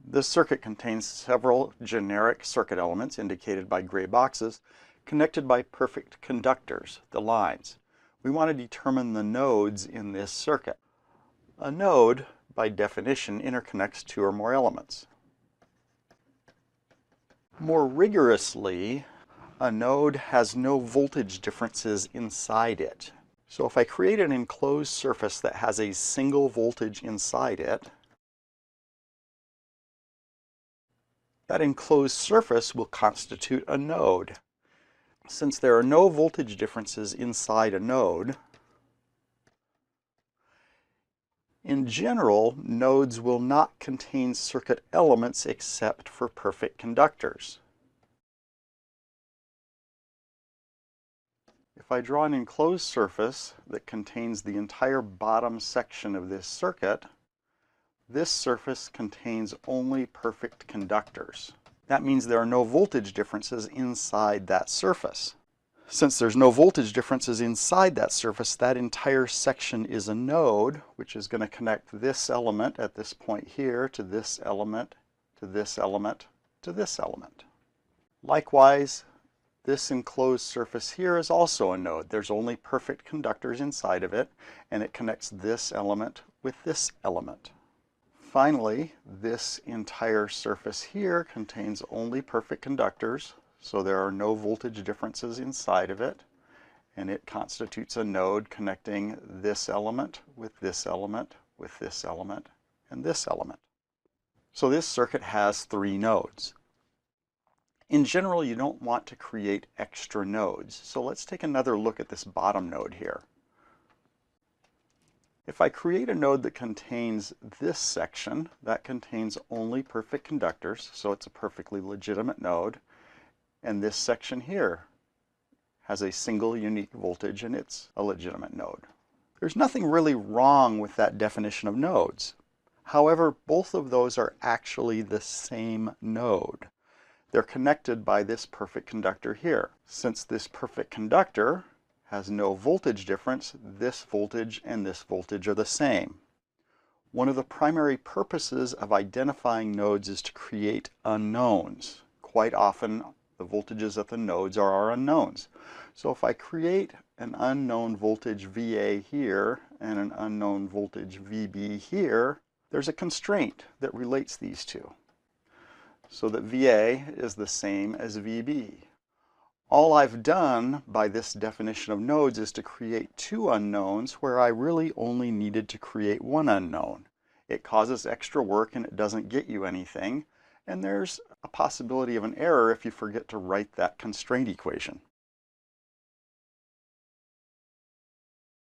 This circuit contains several generic circuit elements indicated by gray boxes connected by perfect conductors, the lines. We want to determine the nodes in this circuit. A node, by definition, interconnects two or more elements. More rigorously, a node has no voltage differences inside it. So if I create an enclosed surface that has a single voltage inside it, that enclosed surface will constitute a node. Since there are no voltage differences inside a node, in general, nodes will not contain circuit elements except for perfect conductors. If I draw an enclosed surface that contains the entire bottom section of this circuit, this surface contains only perfect conductors. That means there are no voltage differences inside that surface. Since there's no voltage differences inside that surface, that entire section is a node, which is going to connect this element at this point here to this element, to this element, to this element. Likewise, this enclosed surface here is also a node. There's only perfect conductors inside of it, and it connects this element with this element. Finally, this entire surface here contains only perfect conductors, so there are no voltage differences inside of it, and it constitutes a node connecting this element with this element with this element and this element. So this circuit has three nodes. In general, you don't want to create extra nodes, so let's take another look at this bottom node here. If I create a node that contains this section, that contains only perfect conductors, so it's a perfectly legitimate node, and this section here has a single unique voltage and it's a legitimate node. There's nothing really wrong with that definition of nodes. However, both of those are actually the same node. They're connected by this perfect conductor here. Since this perfect conductor has no voltage difference, this voltage and this voltage are the same. One of the primary purposes of identifying nodes is to create unknowns. Quite often, the voltages at the nodes are our unknowns. So if I create an unknown voltage VA here and an unknown voltage VB here, there's a constraint that relates these two, so that VA is the same as VB. All I've done by this definition of nodes is to create two unknowns where I really only needed to create one unknown. It causes extra work and it doesn't get you anything, and there's a possibility of an error if you forget to write that constraint equation.